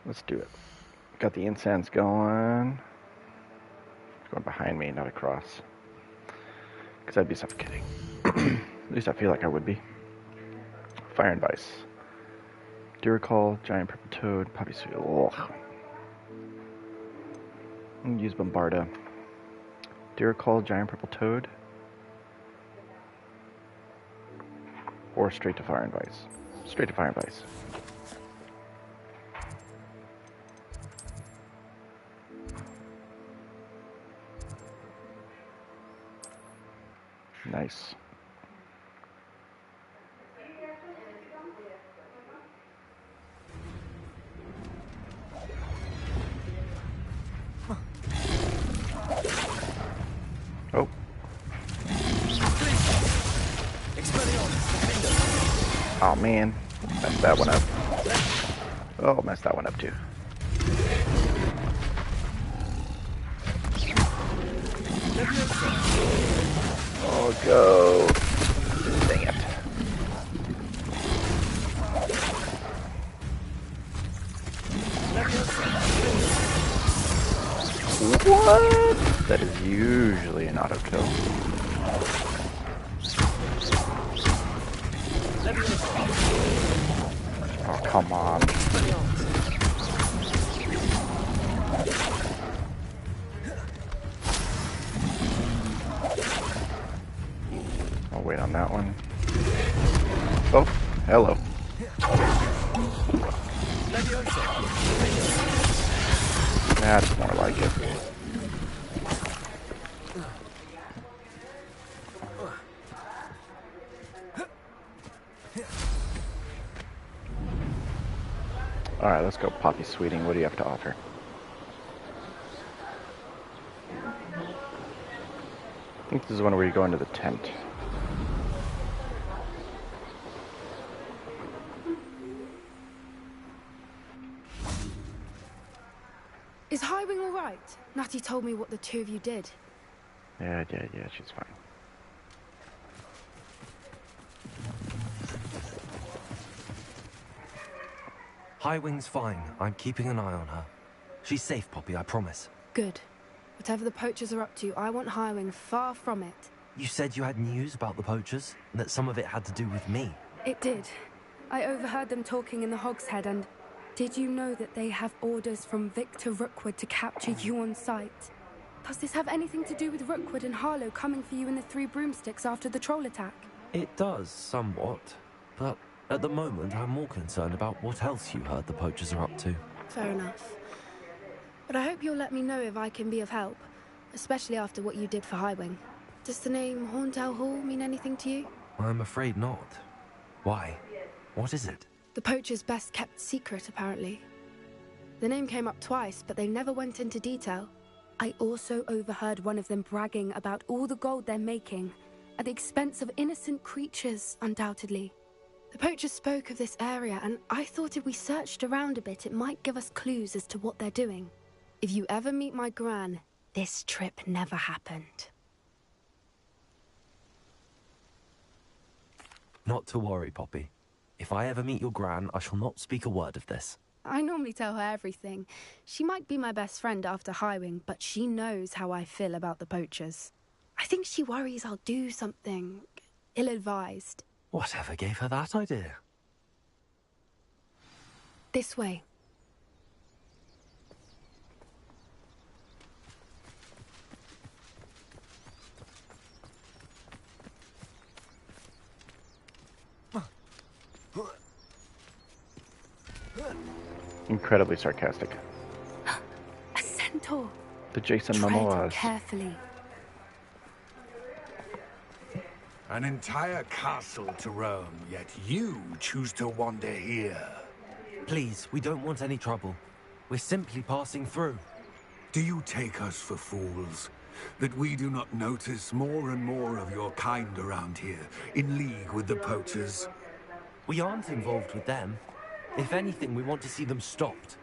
Let's do it. Got the incense going. It's going behind me, not across. Because I'd be suffocating. At least I feel like I would be. Fire and Vice. Duracall, Giant Purple Toad, Poppy Sweet. Ugh. I'm gonna use Bombarda. Duracall, Giant Purple Toad. Or straight to Fire and Vice. Straight to Fire and Vice. Nice. Oh. Oh man, messed that one up. Oh, messed that one up too. Oh, go. Dang it. What? That is usually an auto kill. Oh, come on. I'll wait on that one. Oh, hello. That's more like it. Alright, let's go Poppy Sweeting. What do you have to offer? I think this is one where you go into the tent. Is Highwing all right? Natty told me what the two of you did. Yeah, she's fine. Highwing's fine. I'm keeping an eye on her. She's safe, Poppy, I promise. Good. Whatever the poachers are up to, I want Highwing far from it. You said you had news about the poachers, and that some of it had to do with me. It did. I overheard them talking in the Hogshead, and did you know that they have orders from Victor Rookwood to capture you on sight? Does this have anything to do with Rookwood and Harlow coming for you in the Three Broomsticks after the troll attack? It does, somewhat. But at the moment, I'm more concerned about what else you heard the poachers are up to. Fair enough. But I hope you'll let me know if I can be of help, especially after what you did for Highwing. Does the name Horntail Hall mean anything to you? I'm afraid not. Why? What is it? The poacher's best kept secret, apparently. The name came up twice, but they never went into detail. I also overheard one of them bragging about all the gold they're making, at the expense of innocent creatures, undoubtedly. The poacher spoke of this area, and I thought if we searched around a bit, it might give us clues as to what they're doing. If you ever meet my gran, this trip never happened. Not to worry, Poppy. If I ever meet your gran, I shall not speak a word of this. I normally tell her everything. She might be my best friend after Highwing, but she knows how I feel about the poachers. I think she worries I'll do something ill-advised. Whatever gave her that idea? This way. Incredibly sarcastic. A centaur. The Jason Tread Momoas. carefully. An entire castle to roam, yet you choose to wander here. Please, we don't want any trouble. We're simply passing through. Do you take us for fools? That we do not notice more and more of your kind around here, in league with the poachers? We aren't involved with them. If anything, we want to see them stopped.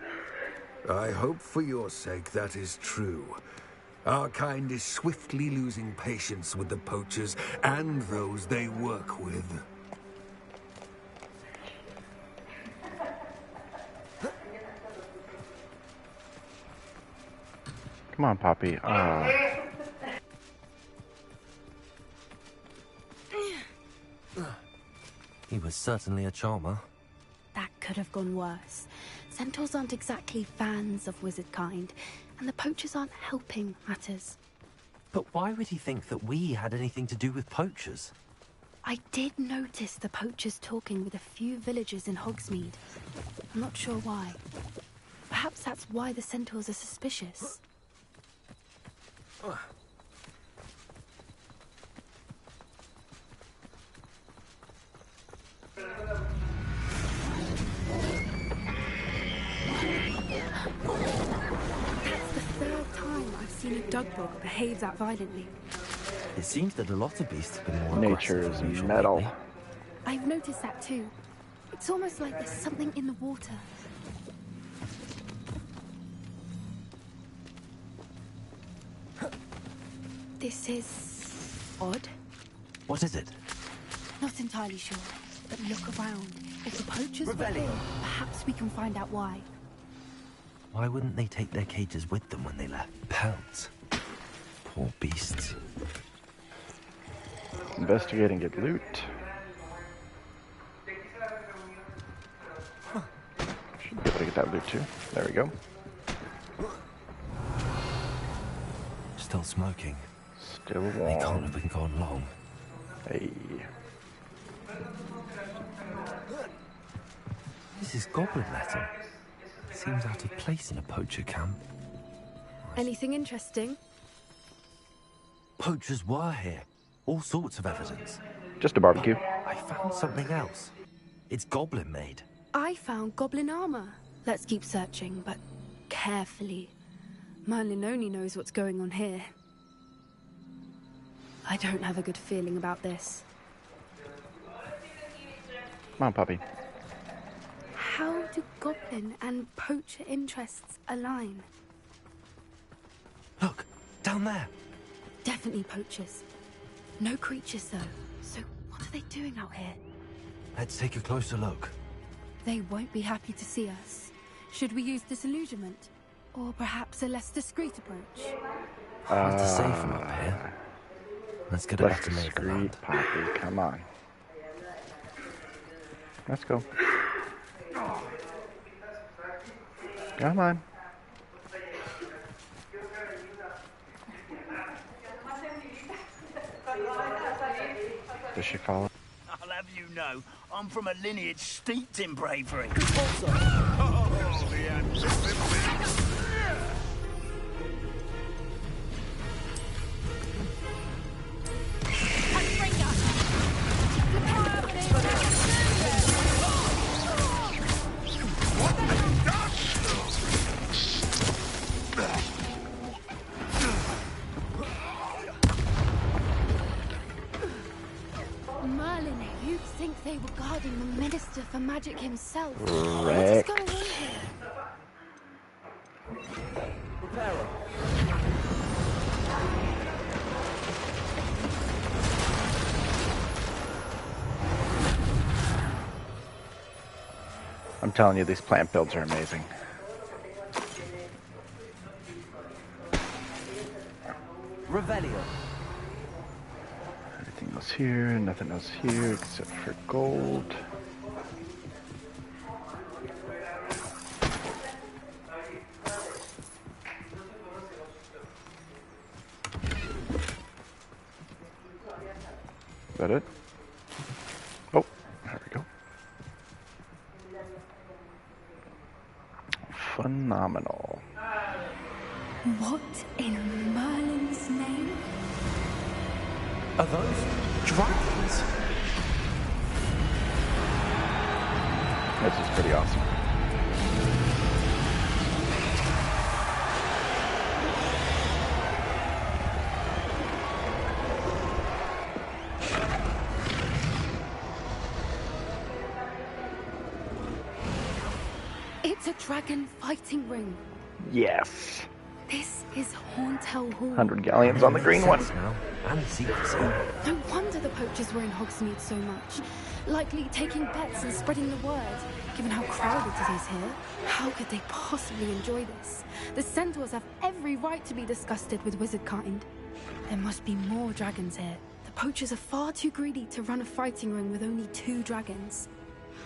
I hope for your sake that is true. Our kind is swiftly losing patience with the poachers and those they work with. Come on, Poppy. He was certainly a charmer. That could have gone worse. Centaurs aren't exactly fans of wizard kind, and the poachers aren't helping matters. But why would he think that we had anything to do with poachers? I did notice the poachers talking with a few villagers in Hogsmeade. I'm not sure why. Perhaps that's why the centaurs are suspicious. That's the third time I've seen a Dugbog behave that violently. It seems that a lot of beasts have been more Nature aggressive is than usual metal. lately. I've noticed that too. It's almost like there's something in the water. This is odd. What is it? Not entirely sure, but look around. If the poachers were here, perhaps we can find out why. Why wouldn't they take their cages with them when they left? Pelts. Poor beasts. Investigate and get loot. Should be able to get that loot too. There we go. Still smoking. Still warm. They can't have been gone long. Hey. This is goblin letter. Seems out of place in a poacher camp. Anything interesting? Poachers were here. All sorts of evidence. Just a barbecue. I found something else. It's goblin made. I found goblin armor. Let's keep searching, but carefully. Merlin only knows what's going on here. I don't have a good feeling about this. Come on, Poppy. How do goblin and poacher interests align? Look, down there. Definitely poachers. No creatures, though. So what are they doing out here? Let's take a closer look. They won't be happy to see us. Should we use disillusionment? Or perhaps a less discreet approach? Hard to say from up here. Let's get a Less better lay of the discreet, land. Poppy. Come on. Let's go. Come on. Does she follow? I'll have you know, I'm from a lineage steeped in bravery. Merlin, you'd think they were guarding the Minister for Magic himself. Correct. What is going on here? I'm telling you, these plant builds are amazing. Revelio. Everything else here, nothing else here except for gold. Is that it? Oh, there we go. Phenomenal. What in Merlin's name? Are those dragons? This is pretty awesome. It's a dragon fighting ring. Yes. This is Hauntel Hall. 100 galleons on the green one. Now, and secrecy. No wonder the poachers were in Hogsmeade so much. likely taking bets and spreading the word. Given how crowded it is here, how could they possibly enjoy this? The centaurs have every right to be disgusted with wizard kind. There must be more dragons here. The poachers are far too greedy to run a fighting ring with only 2 dragons.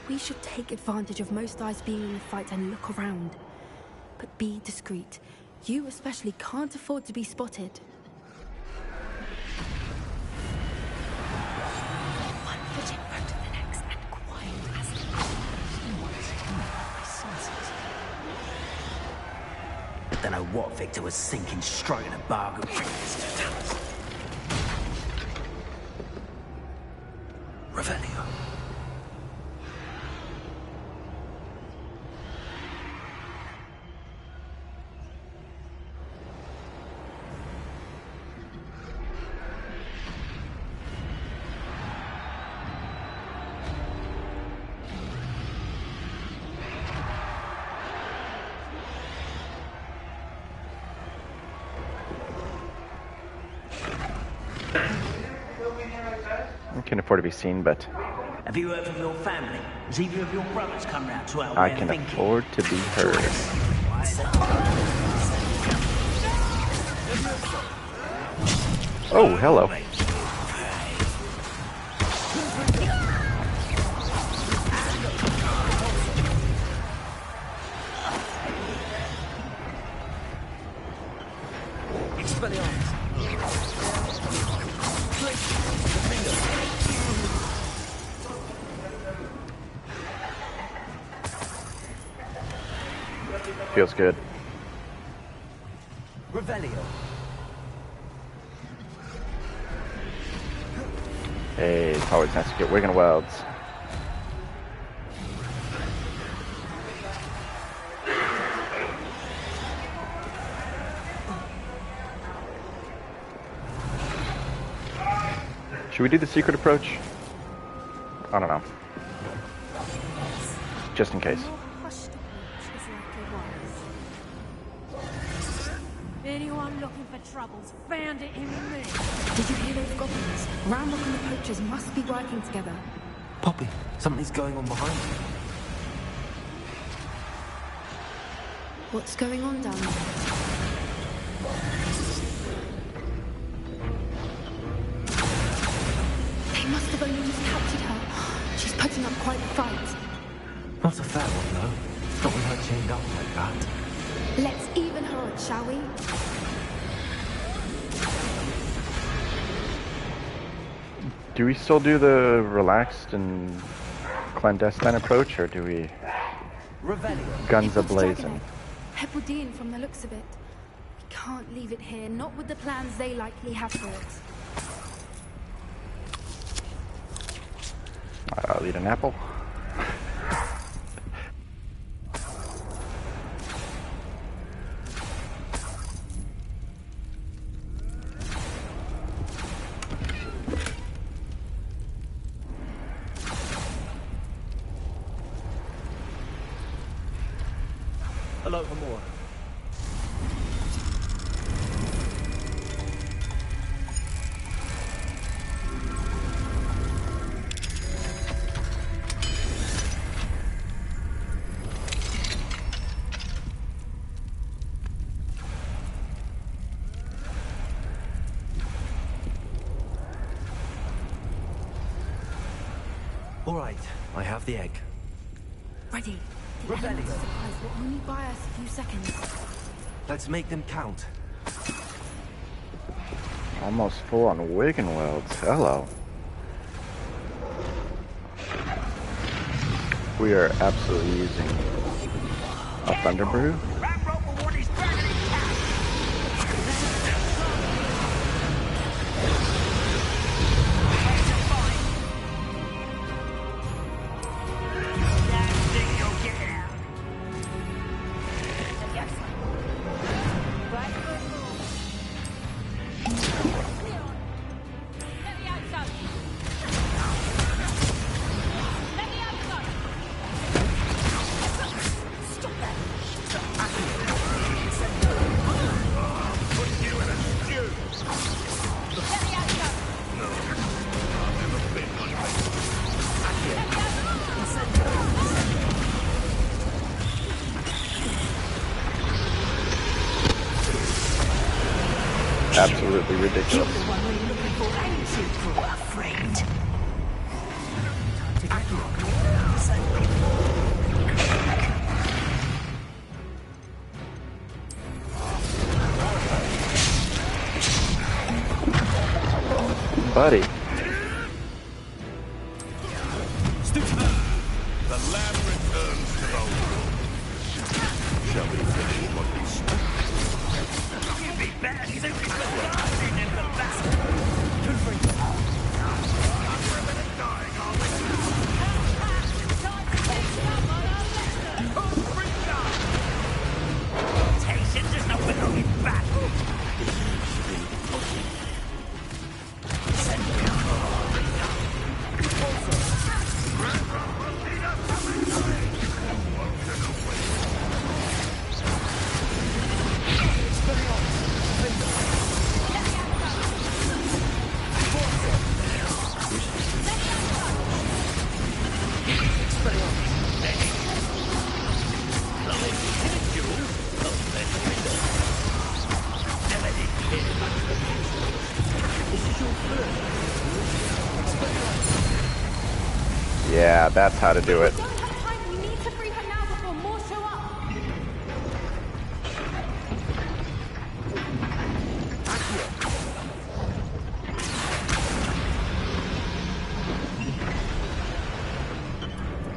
We should take advantage of most eyes being in the fight and look around. But be discreet. You especially can't afford to be spotted. One foot in front of the next and quiet as I don't know what Victor was thinking, stroking a bargain. Revelio. I can't afford to be seen, but Have you heard from your family? Has either of your brothers come round to our I way of can thinking? afford to be heard. Oh, hello. Feels good. Revelio. Hey, it's always nice to get Wigan Wilds. Should we do the secret approach? I don't know. Just in case. Anyone looking for troubles found it in me. Did you hear those goblins? Ramrock and the poachers must be working together. Poppy, something's going on behind you. What's going on down there? They must have only just captured her. She's putting up quite a fight. Not a fair one, though. Not with her chained up like that. Let's even her odds, shall we? Do we still do the relaxed and clandestine approach, or do we Revelio. guns It was ablazing? Dragon Egg. Heppeldean from the looks of it. We can't leave it here, not with the plans they likely have for it. I'll eat an apple. Hello, Hamor. All right, I have the egg. Ready. The Revelio. element of surprise will only buy us a few seconds. Let's make them count. Almost full on Wigan Wilds. Hello. We are absolutely using a Thunder Brew. Ramrock will want his dragon intact. That thing you'll get out. absolutely ridiculous. You're the one we're looking for, ain't you, poor friend? Time to get Buddy. The lamb returns to the wood. Shall we finish what we start? You'd be better suited for blasting than for blasting. Temptation does not belong in battle. Yeah, that's how to do it. Don't have time. We need to free her now before more show up.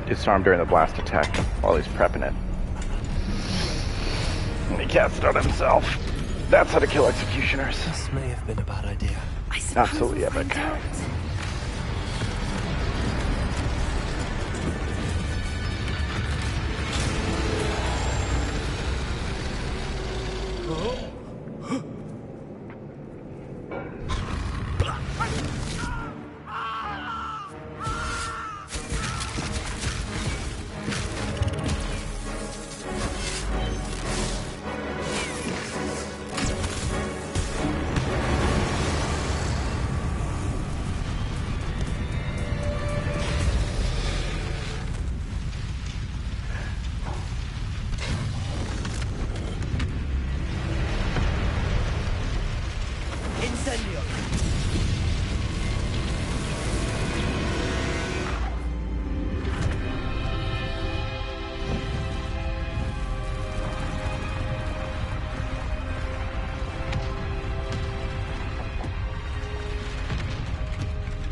Disarm during the blast attack while he's prepping it. And he casts it on himself. That's how to kill executioners. This may have been a bad idea. I suppose Absolutely we'll epic. find out. Incendio.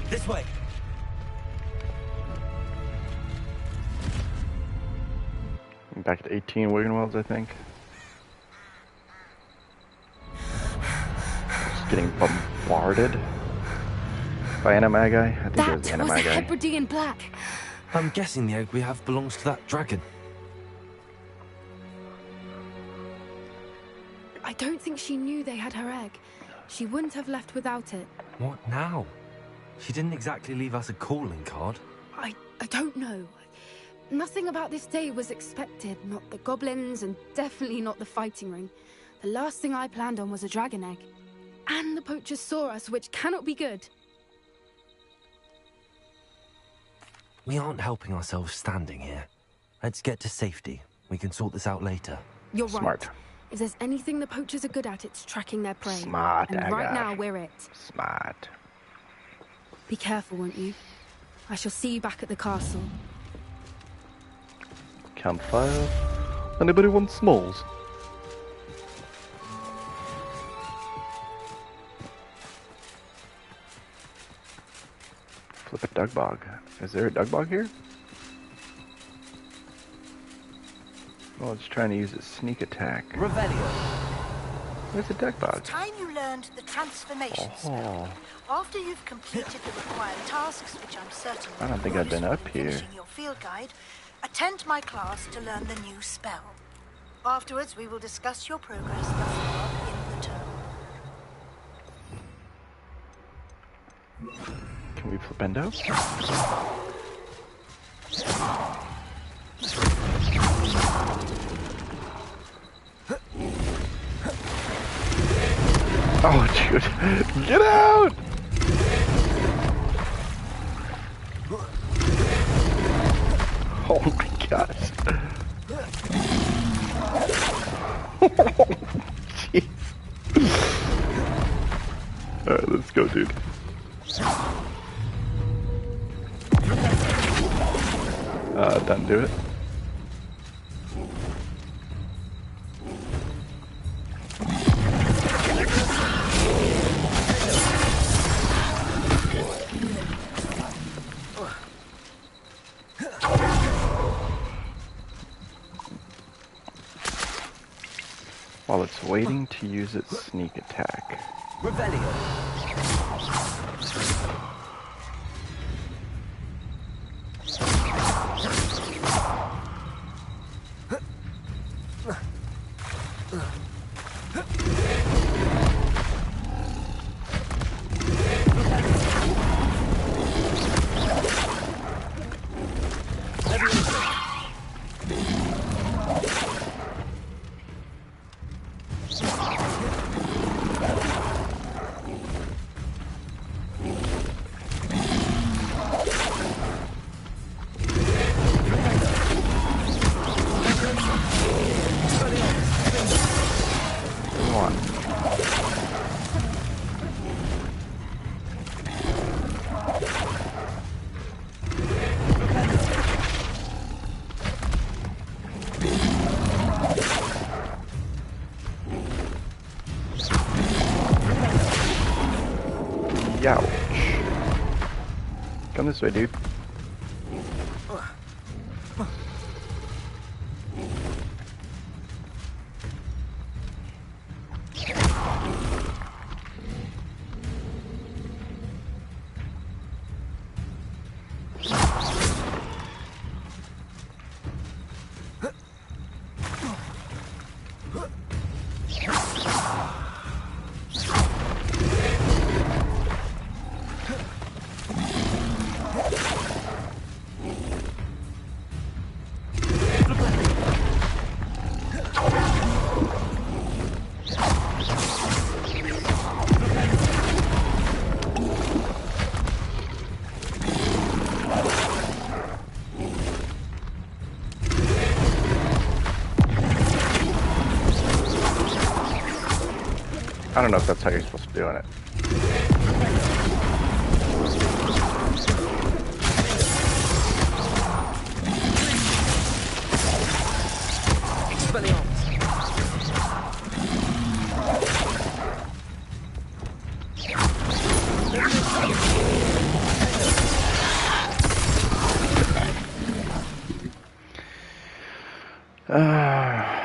This way. Back at 18 Wiggenwells, I think. Just getting bombarded by animagi. I think it was That was the animagi. Hebridean black. I'm guessing the egg we have belongs to that dragon. I don't think she knew they had her egg. She wouldn't have left without it. What now? She didn't exactly leave us a calling card. I don't know. Nothing about this day was expected. Not the goblins, and definitely not the fighting ring. The last thing I planned on was a dragon egg. And the poachers saw us, which cannot be good. We aren't helping ourselves standing here. Let's get to safety. We can sort this out later. You're right. Smart. If there's anything the poachers are good at, it's tracking their prey. Smart, And right Aga. now, we're it. Smart. Be careful, won't you? I shall see you back at the castle. Campfire. Anybody want smalls? Flip a Dugbog. Is there a Dugbog here? Oh, it's trying to use its sneak attack. Revelio. Where's the Dugbog? Time you learned the transformation spell. After you've completed the required tasks, which I'm certain I don't think I've been up here. finishing your field guide, attend my class to learn the new spell. Afterwards, we will discuss your progress thus far in the term. Can we flipendo? Oh, dude. Get out! Oh my gosh. Jeez. Alright, let's go, dude. Don't do it. While it's waiting to use its sneak attack. Ouch. Come this way, dude. I don't know if that's how you're supposed to be doing it.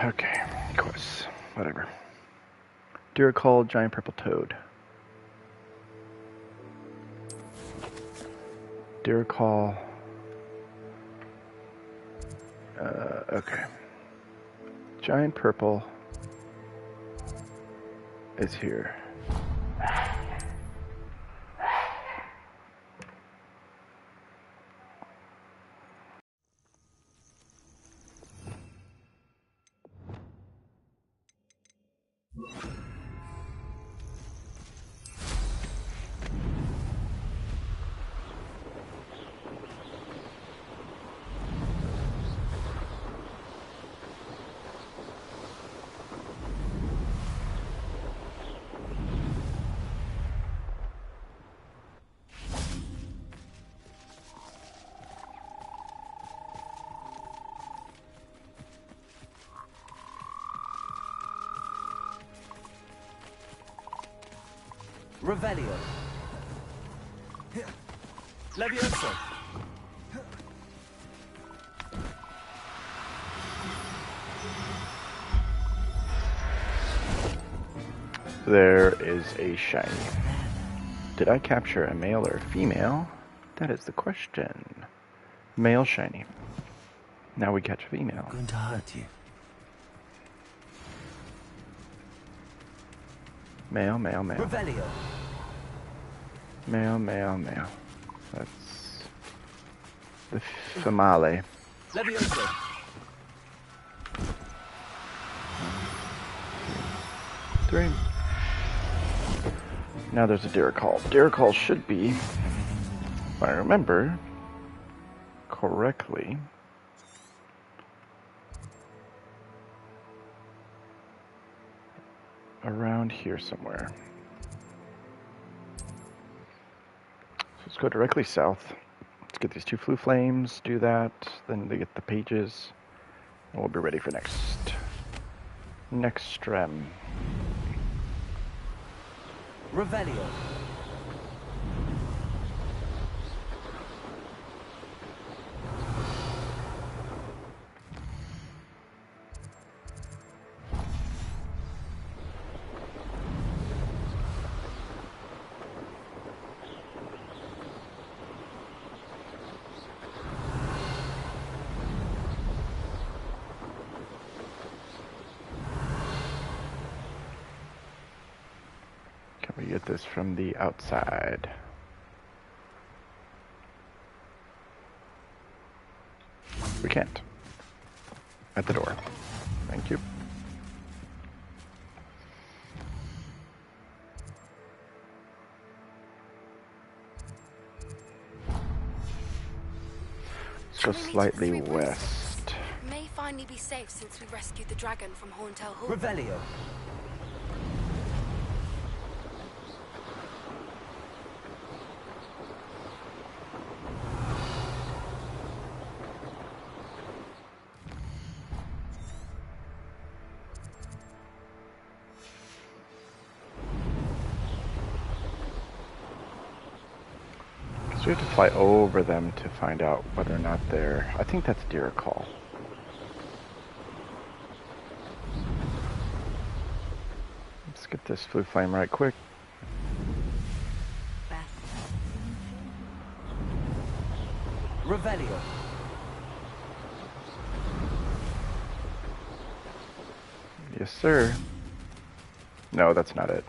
Okay, of course, whatever. Recall giant purple toad. Recall. Okay. Giant purple is here. Revelio. Levioso. There is a shiny. Did I capture a male or a female? That is the question. Male shiny. Now we catch female. I'm going to hurt you. Male, male, male. Revelio. Male, male, male. That's the female. Levioso. Three. Now there's a Diricall. Diricall should be, if I remember correctly, around here somewhere. go directly south. Let's get these 2 flue flames, do that, then they get the pages, and we'll be ready for next strem. Revelio. Can we get this from the outside? We can't. At the door. Thank you. Let's go slightly west. May finally be safe since we rescued the dragon from Horntail Hall. Revelio. So we have to fly over them to find out whether or not they're... I think that's deer call. Let's get this flue flame right quick. Revelio. Yes, sir. No, that's not it.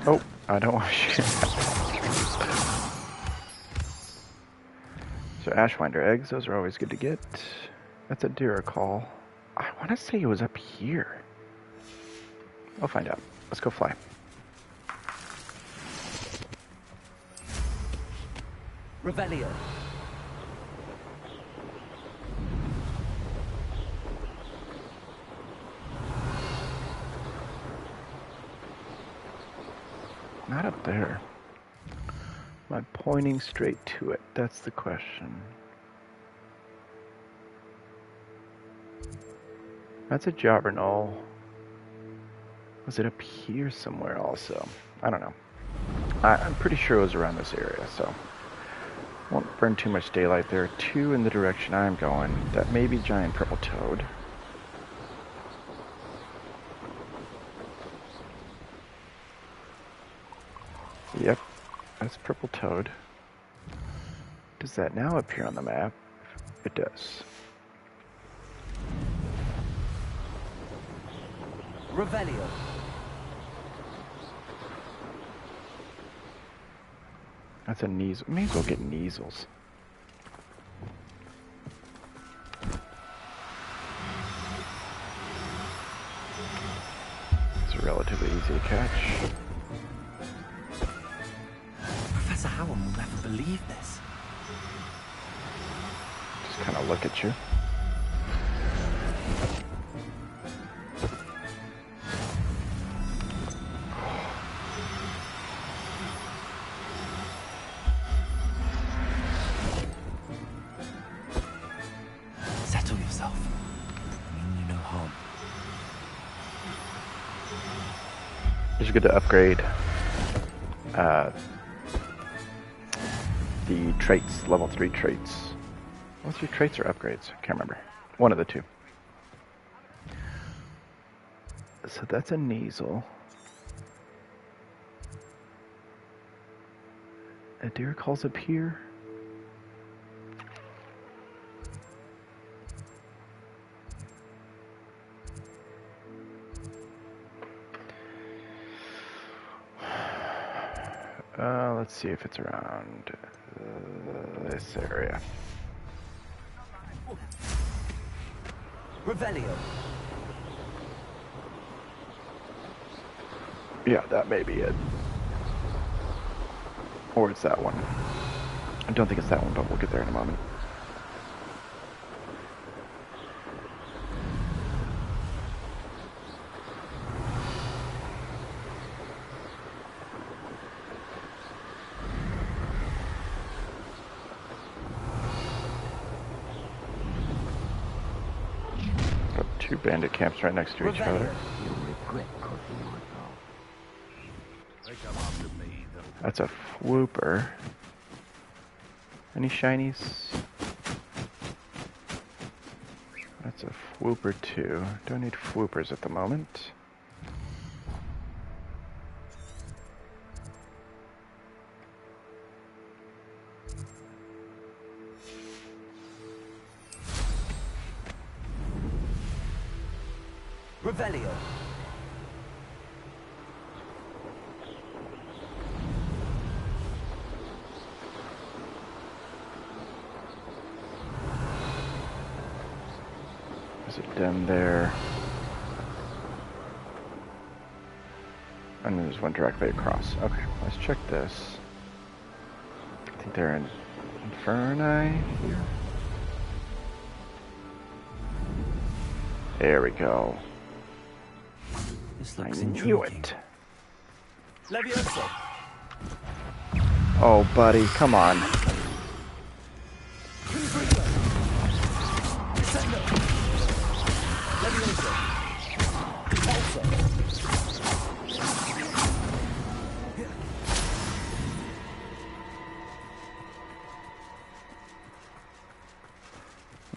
Oh, I don't want to shoot that. So Ashwinder eggs, those are always good to get. That's a deer call. I want to say it was up here. I'll find out. Let's go fly. Revelio. Not up there. Am I pointing straight to it? That's the question. That's a Jobberknoll. Was it up here somewhere also? I don't know. I'm pretty sure it was around this area, so won't burn too much daylight. There are 2 in the direction I'm going. That may be giant purple toad. Yep, that's purple toad. Does that now appear on the map? It does. Revelio. That's a Kneasel. May as well get Kneasels. It's relatively easy to catch. Professor Howard will never believe this. Just kind of look at you. Settle yourself. Mean you no harm. It's good to upgrade the traits, level 3 traits. Level 3 traits or upgrades? Can't remember. One of the 2. So that's a Kneasel. A deer calls up here. Let's see if it's around this area. Revelio. Yeah, that may be it. Or it's that one. I don't think it's that one, but we'll get there in a moment. Two bandit camps right next to each other. That's a Fwooper. Any shinies? That's a Fwooper too. Don't need Fwoopers at the moment. Revelio. There's a den there. And there's one directly across. Okay, let's check this. I think they're in Inferni here. There we go. This looks I knew intriguing. it. Levioso. Oh, buddy, come on.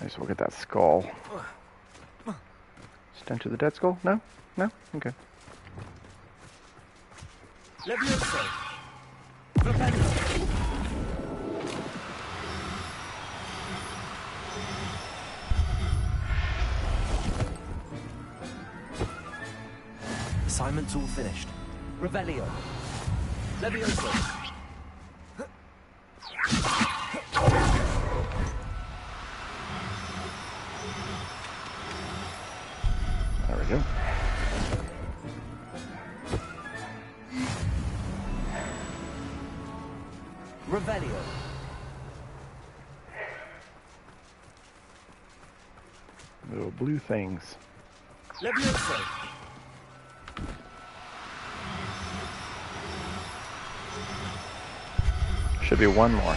Nice, we'll get that skull. Stench of the Dead Skull? No? No? Okay. Levioso. Assignment's all finished. Revelio. Levioso. There we go. Revelio. Little blue things. Levioso. Should be one more.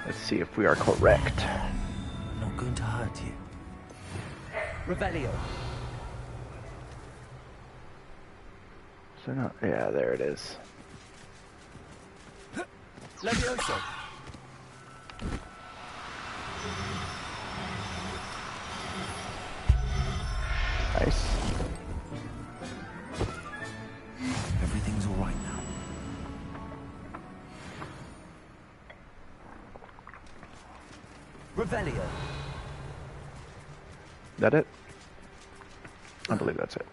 Let's see if we are correct. Not going to hurt you. Revelio. So not, yeah, there it is. Levioso. Nice. Everything's all right now. Revelio. That it? I believe that's it.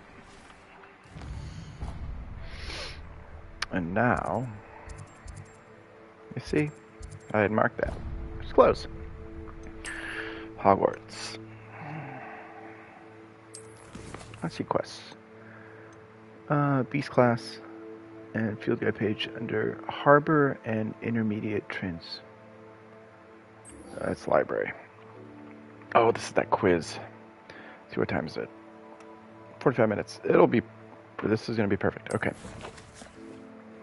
And now, you see, I had marked that. It's close. Hogwarts. Let's see quests. Beast class and field guide page under Harbor and Intermediate Trends. That's library. Oh, this is that quiz. See, what time is it? 45 minutes. It'll be, this is going to be perfect. Okay.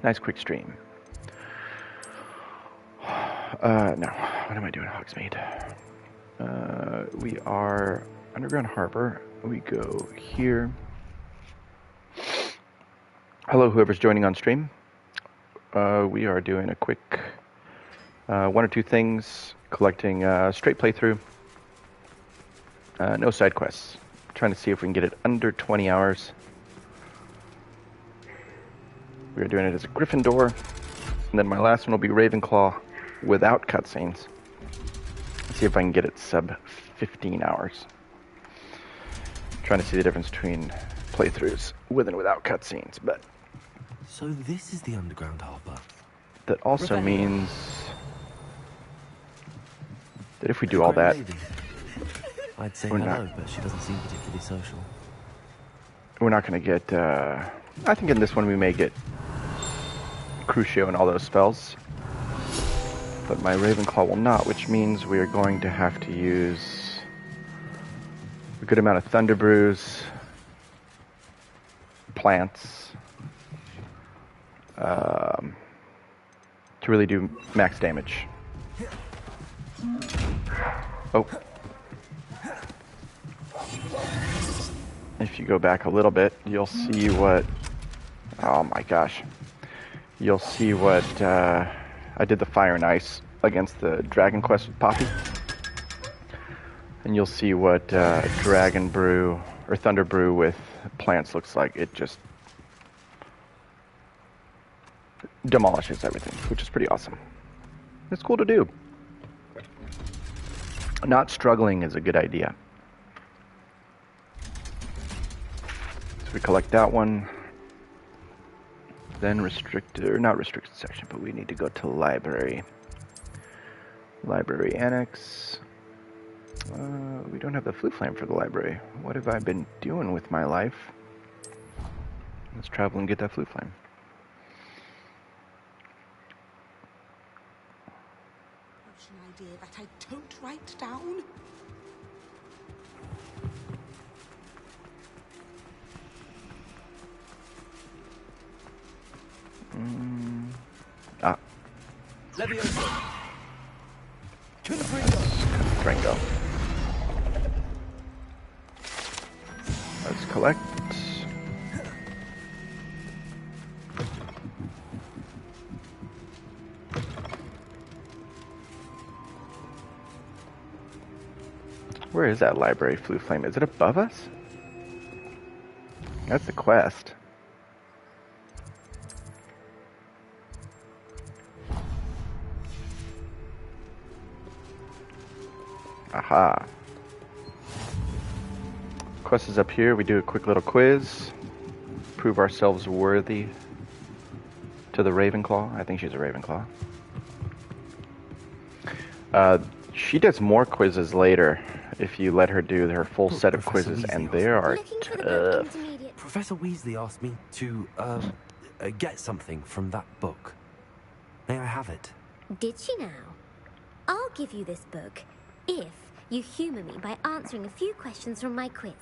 Nice quick stream. No. What am I doing, Hogsmeade? We are Underground Harbor. We go here. Hello, whoever's joining on stream. We are doing a quick one or two things, collecting straight playthrough. No side quests. Trying to see if we can get it under 20 hours. We are doing it as a Gryffindor. And then my last one will be Ravenclaw without cutscenes. See if I can get it sub 15 hours. Trying to see the difference between playthroughs with and without cutscenes, but So this is the underground harbor. that also Revelio. means that if we do all Great that, lady. I'd say We're hello, not- but she doesn't seem particularly social. we're not going to get, I think in this one we may get Crucio and all those spells, but my Ravenclaw will not, which means we are going to have to use a good amount of Thunder Brews, plants, to really do max damage. Oh. if you go back a little bit, you'll see what... Oh my gosh. You'll see what... I did the Fire and Ice against the Dragon Quest with Poppy. And you'll see what Dragon Brew, or Thunder Brew with plants looks like. It just demolishes everything, which is pretty awesome. It's cool to do. Not struggling is a good idea. So we collect that one. Then restricted, or not restricted section, but we need to go to library. Library annex. We don't have the flute flame for the library. What have I been doing with my life? Let's travel and get that flute flame. What's an idea that I don't write down? Leviosa. Confringo. Let's collect. Where is that library flute flame? Is it above us? That's the quest. Aha. Quest is up here. We do a quick little quiz. Prove ourselves worthy to the Ravenclaw. I think she's a Ravenclaw. She does more quizzes later if you let her do her full set of quizzes, and they are tough. Professor Weasley asked me to get something from that book. May I have it? Did she now? I'll give you this book if you humour me by answering a few questions from my quiz.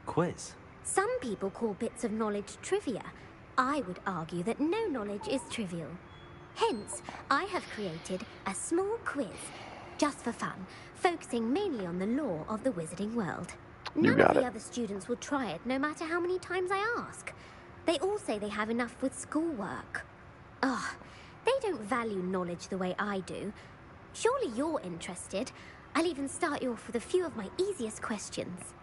Quiz? Some people call bits of knowledge trivia. I would argue that no knowledge is trivial. Hence, I have created a small quiz, just for fun, focusing mainly on the lore of the wizarding world. None of the other students will try it, no matter how many times I ask. They all say they have enough with schoolwork. Ugh, they don't value knowledge the way I do. Surely you're interested. I'll even start you off with a few of my easiest questions.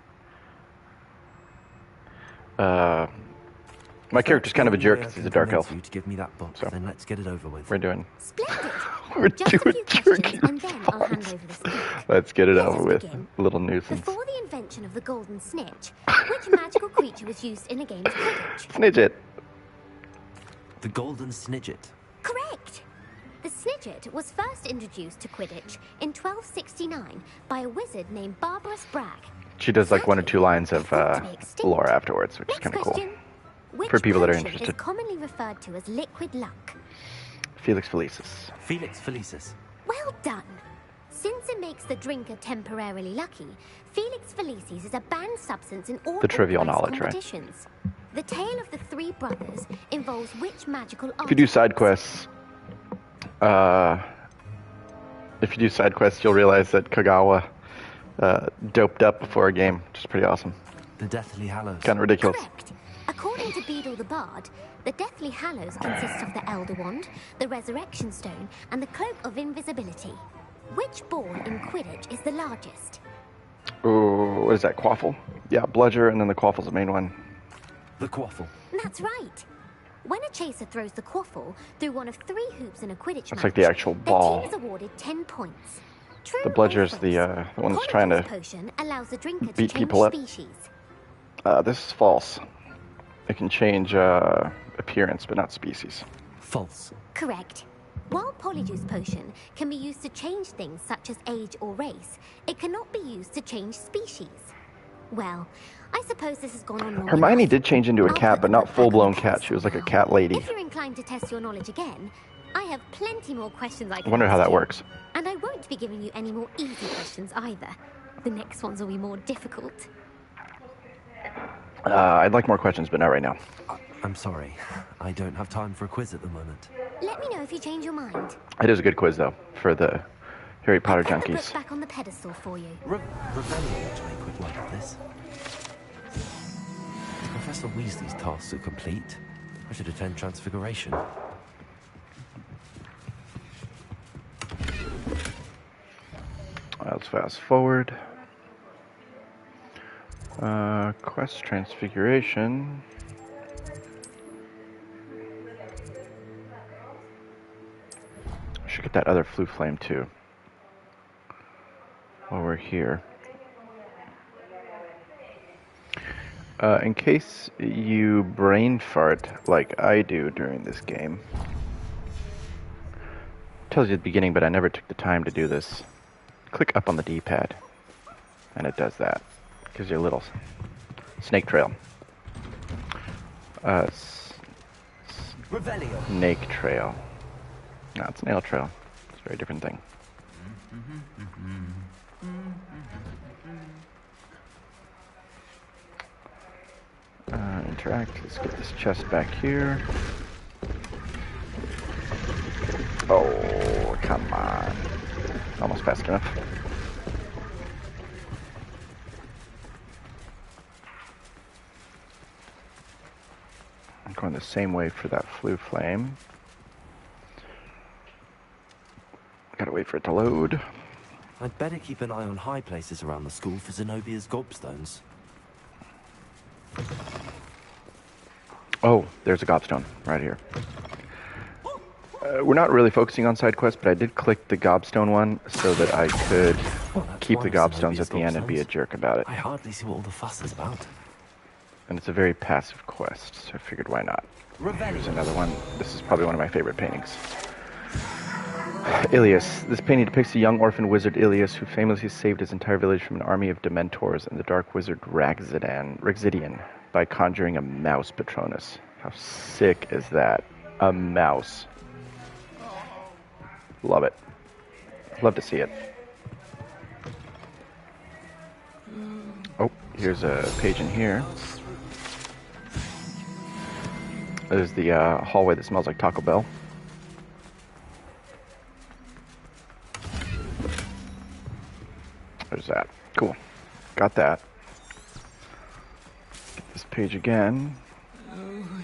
My character's kind of a jerk because he's a dark elf. You to give me that book, so then let's get it over with. We're doing. Splendid. We're Just doing a few questions, and then I'll hand over this book. Let's get it Let over us with. begin. Little nuisance. Before the invention of the golden snitch, which magical creature was used in the game of Quidditch? Snidget. The Golden Snidget. Correct. The Snidget was first introduced to Quidditch in 1269 by a wizard named Barbarous Bragg. She does like one or two lines of Thought to be extinct. lore afterwards, which is Next kind of cool. question. Which For people that are potion interested. is commonly referred to as liquid luck? Felix Felicis. Felix Felicis. Well done. Since it makes the drinker temporarily lucky, Felix Felicis is a banned substance in all The trivial organized knowledge, right? competitions. The tale of the three brothers involves which magical If you do artifact? side quests, you'll realize that Kagawa doped up before a game, which is pretty awesome. The Deathly Hallows. Kind of ridiculous. Correct. According to Beedle the Bard, the Deathly Hallows consists of the Elder Wand, the Resurrection Stone, and the Cloak of Invisibility. Which ball in Quidditch is the largest? Ooh, what is that, Quaffle? Yeah, Bludger, and then the Quaffle's the main one. The Quaffle. That's right. When a chaser throws the Quaffle through one of 3 hoops in a Quidditch match, like the actual ball. the team is awarded 10 points. True The or Bludger's false? the one that's trying to Polyjuice potion allows the drinker to beat change people up. species. This is false. It can change appearance, but not species. False. Correct. While Polyjuice potion can be used to change things such as age or race, it cannot be used to change species. Well, I suppose this has gone on long Hermione enough. did change into a I'll cat, put but the not book back on full-blown the cat. pedestal She was like a now. cat lady. If you're inclined to test your knowledge again, I have plenty more questions I I can wonder how ask that you. works. And I won't be giving you any more easy questions either. The next ones will be more difficult. I'd like more questions, but not right now. I'm sorry. I don't have time for a quiz at the moment. Let me know if you change your mind. It is a good quiz, though, for the Harry Potter I'll put the book junkies. back on the pedestal for you. Ravelli ought to make quick work of this. Professor Weasley's tasks are complete, I should attend Transfiguration. Let's fast forward. Quest Transfiguration. I should get that other flue flame too. While we're here. In case you brain fart like I do during this game. It tells you at the beginning, but I never took the time to do this. Click up on the D-pad, and it does that. Gives you a little snake trail. Snake trail. No, it's snail trail. It's a very different thing. Interact. Let's get this chest back here. Oh, come on. Almost fast enough. I'm going the same way for that flue flame. Gotta wait for it to load. I'd better keep an eye on high places around the school for Zenobia's gobstones. Oh, there's a gobstone right here. We're not really focusing on side quests, but I did click the gobstone one so that I could keep the gobstones at the end and be a jerk about it. I hardly see what all the fuss is about. And it's a very passive quest, so I figured why not. Here's another one. This is probably one of my favorite paintings. Ilias. This painting depicts a young orphan wizard, Ilias, who famously saved his entire village from an army of Dementors and the dark wizard Raxidian by conjuring a mouse Patronus. How sick is that? A mouse. Love it. Love to see it. Oh, here's a page in here. There's the hallway that smells like Taco Bell. There's that. Cool. Got that. Get this page again.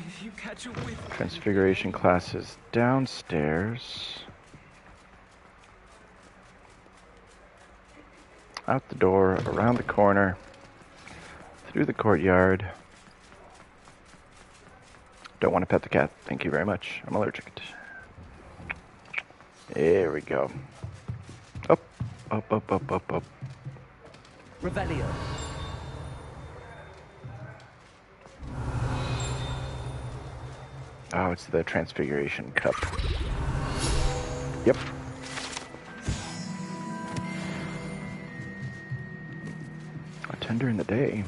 If you catch a whiff. Transfiguration class is downstairs. Out the door, around the corner, through the courtyard. Don't want to pet the cat. Thank you very much. I'm allergic. There we go. Up, up, up, up, up, up. Revelio. Oh, it's the Transfiguration cup. Yep. A tender in the day.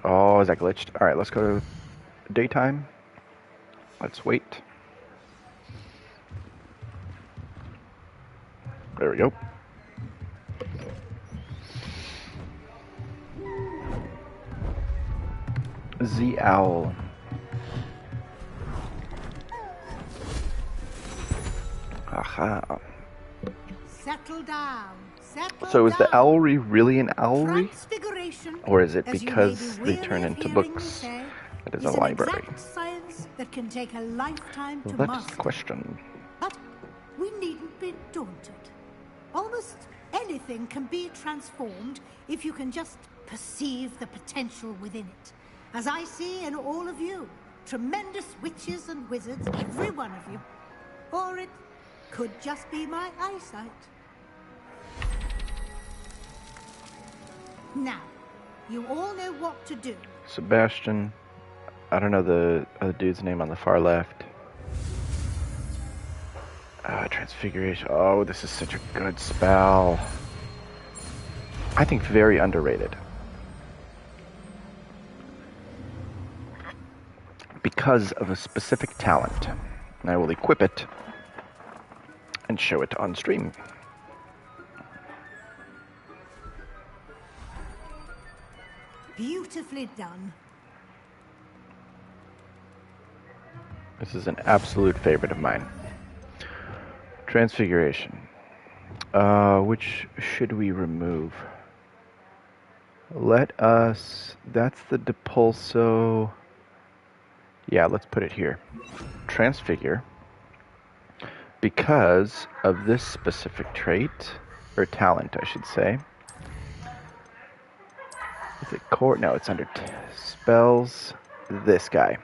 Oh, is that glitched? Alright, let's go to daytime. Let's wait. There we go. The owl. Aha. Settle down. Settle So is the down. owlry really an owlry? Transfiguration, Or is it as you because may be they turn weary of into hearing me books say, that is is a an library? exact science that can take a lifetime Well, to that's master. the question. But we needn't be daunted. Almost anything can be transformed if you can just perceive the potential within it. As I see in all of you, tremendous witches and wizards, every one of you. Or it could just be my eyesight. Now, you all know what to do. Sebastian. I don't know the other dude's name on the far left. Transfiguration. Oh, this is such a good spell. I think very underrated. Because of a specific talent. And I will equip it and show it on stream. Beautifully done. This is an absolute favorite of mine. Transfiguration. Which should we remove? Let us... That's the Depulso... Yeah, let's put it here. Transfigure. Because of this specific trait, or talent, I should say. Is it core? No, it's under spells. This guy.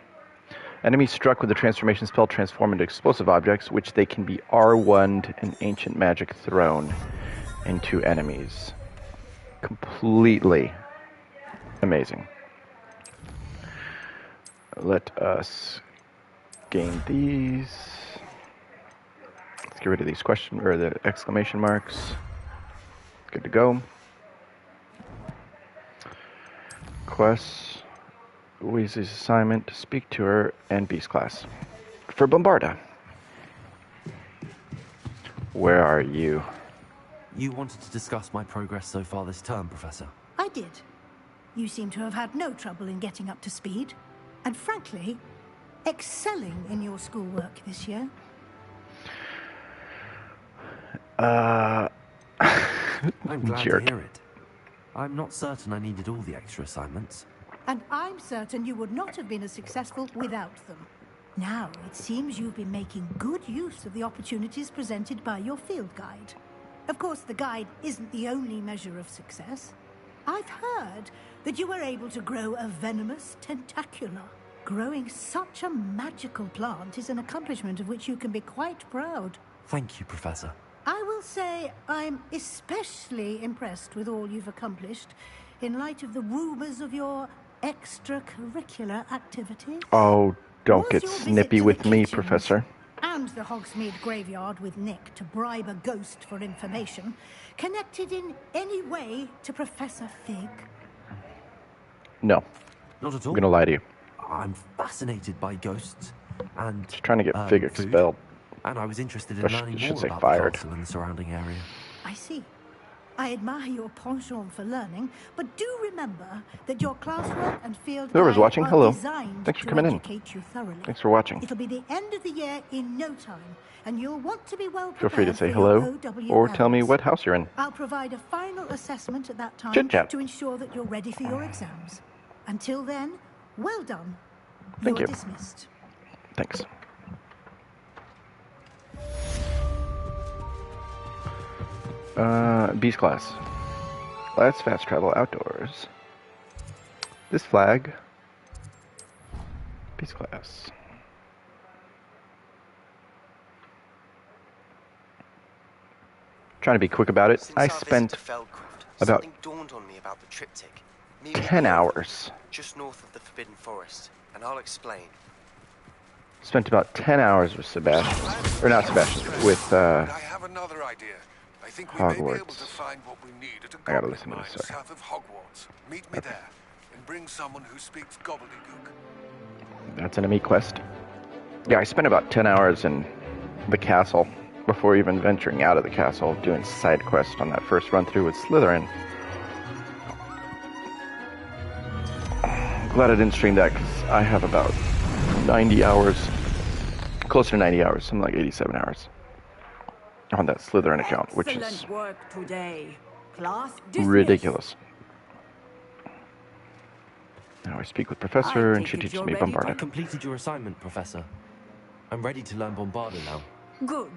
Enemies struck with the transformation spell transform into explosive objects, which they can be R1'd and ancient magic thrown into enemies. Completely amazing. Let us gain these. Let's get rid of these question or the exclamation marks. Good to go. Quests. Weasley's assignment to speak to her and Beast class. For Bombarda. Where are you? You wanted to discuss my progress so far this term, Professor? I did. You seem to have had no trouble in getting up to speed. And frankly, excelling in your schoolwork this year. I'm glad Jerk. to hear it. I'm not certain I needed all the extra assignments. And I'm certain you would not have been as successful without them. Now, it seems you've been making good use of the opportunities presented by your field guide. Of course, the guide isn't the only measure of success. I've heard that you were able to grow a venomous tentacula. Growing such a magical plant is an accomplishment of which you can be quite proud. Thank you, Professor. I will say I'm especially impressed with all you've accomplished in light of the rumors of your extracurricular activities. Oh, don't Was get your visit snippy to the with me, kitchens Professor. and the Hogsmeade graveyard with Nick to bribe a ghost for information connected in any way to Professor Fig? No, Not at I'm all. gonna lie to you. I'm fascinated by ghosts and Just trying to get Fig food, expelled. and I was interested in Or learning should more say about fired. the castle and the surrounding area. I see. I admire your penchant for learning, but do remember that your classwork and field Whoever's guide watching, are hello. designed Thanks for to coming in. educate you thoroughly. Thanks for watching. It'll be the end of the year in no time, and you'll want to be well Feel prepared free to say for your hello OW or tell me rounds. what house you're in. I'll provide a final assessment at that time Chit-chat. to ensure that you're ready for your exams. Until then, well done. Thank You're you. dismissed. Thanks. Beast class. Let's fast travel outdoors. This flag. Beast class. Trying to be quick about it. Since I our visit spent to Feldcroft, about something dawned on me about the triptych. Meet me 10 at the hours. just north of the Forbidden Forest, and I'll explain. Spent about 10 hours with Sebastian. Or not Sebastian, with I have another idea. I think we may be able to Hogwarts. find what we need at a I gotta goblin listen to mine this, sorry. south of Hogwarts. Meet me there, and bring someone who speaks gobbledygook. That's an enemy quest. Yeah, I spent about 10 hours in the castle before even venturing out of the castle, doing side quests on that first run through with Slytherin. Glad I didn't stream that because I have about 90 hours, closer to 90 hours, something like 87 hours on that Slytherin account, which is Excellent work today. Class dismissed. ridiculous. Now I speak with Professor I and she take it teaches you're me ready to I Bombarda. completed your assignment, Professor. I'm ready to learn Bombarda now. Good.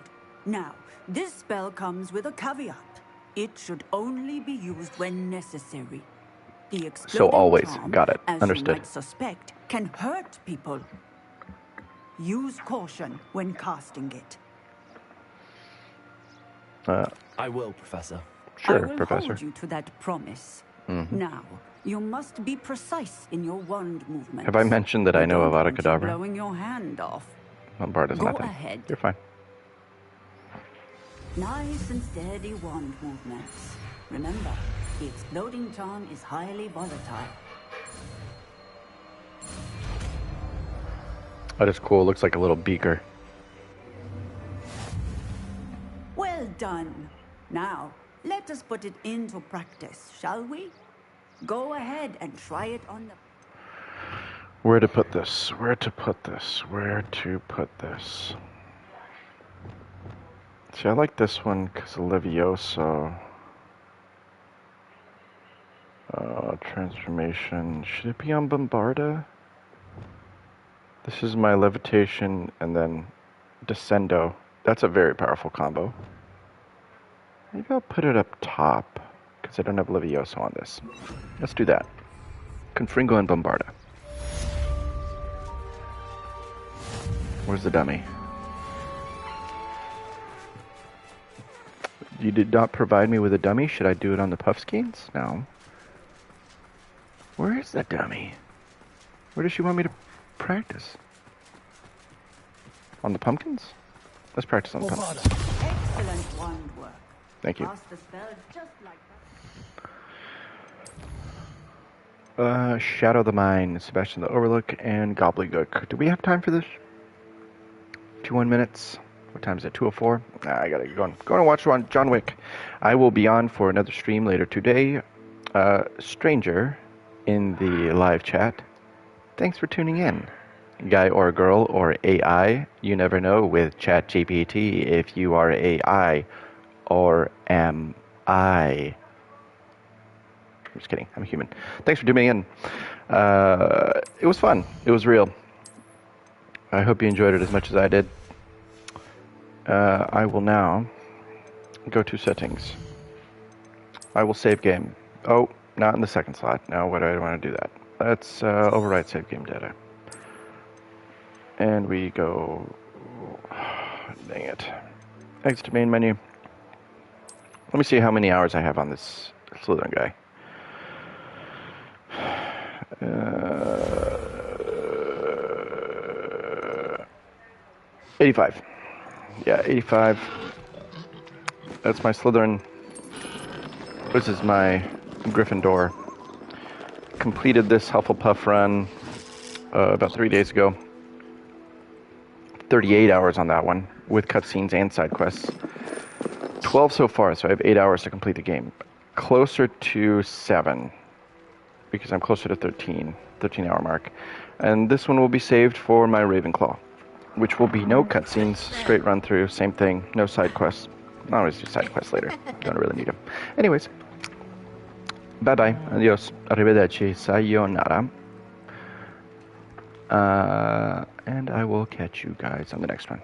Now, this spell comes with a caveat. It should only be used when necessary. The exploding always. charm, Got it. as Understood. you might suspect, can hurt people. Use caution when casting it. I will, Professor. Sure, I will Professor. hold you to that promise. Mhm. Now, you must be precise in your wand movements. Have I mentioned that I You know don't Avada want you Kedavra? blowing your hand off. Bombarda's Go nothing. ahead. You're fine. Nice and steady wand movements. Remember, the exploding charm is highly volatile. That is cool. Looks like a little beaker. Well done. Now, let us put it into practice, shall we? Go ahead and try it on the... Where to put this? Where to put this? Where to put this? See, I like this one because of Levioso. Transformation. Should it be on Bombarda? This is my levitation and then descendo. That's a very powerful combo. Maybe I'll put it up top because I don't have Levioso on this. Let's do that. Confringo and Bombarda. Where's the dummy? You did not provide me with a dummy. Should I do it on the Puffskeins? No. Where is that dummy? Where does she want me to practice? On the pumpkins? Let's practice on the pumpkins. Excellent wand work. Thank you. Cast the spell just like that. Shadow the Mind, Sebastian the Overlook, and Gobbledygook. Do we have time for this? 21 minutes. What time is it? 2:04? I gotta go and watch John Wick. I will be on for another stream later today. Stranger in the live chat, thanks for tuning in. Guy or girl or AI, you never know with ChatGPT if you are AI or am I. I'm just kidding, I'm human. Thanks for tuning in. It was fun. It was real. I hope you enjoyed it as much as I did. I will now go to settings. I will save game. Oh, not in the second slot. No, why do I want to do that? Let's overwrite save game data. And we go... Dang it. Exit to main menu. Let me see how many hours I have on this Slytherin guy. 85. Yeah, 85. That's my Slytherin. This is my Gryffindor. Completed this Hufflepuff run about 3 days ago. 38 hours on that one, with cutscenes and side quests. 12 so far, so I have 8 hours to complete the game. Closer to 7, because I'm closer to 13 hour mark. And this one will be saved for my Ravenclaw, which will be no cutscenes, straight run through, same thing, no side quests. I'll always do side quests later, don't really need them. Anyways, bye bye, adios, arrivederci, sayonara. And I will catch you guys on the next one.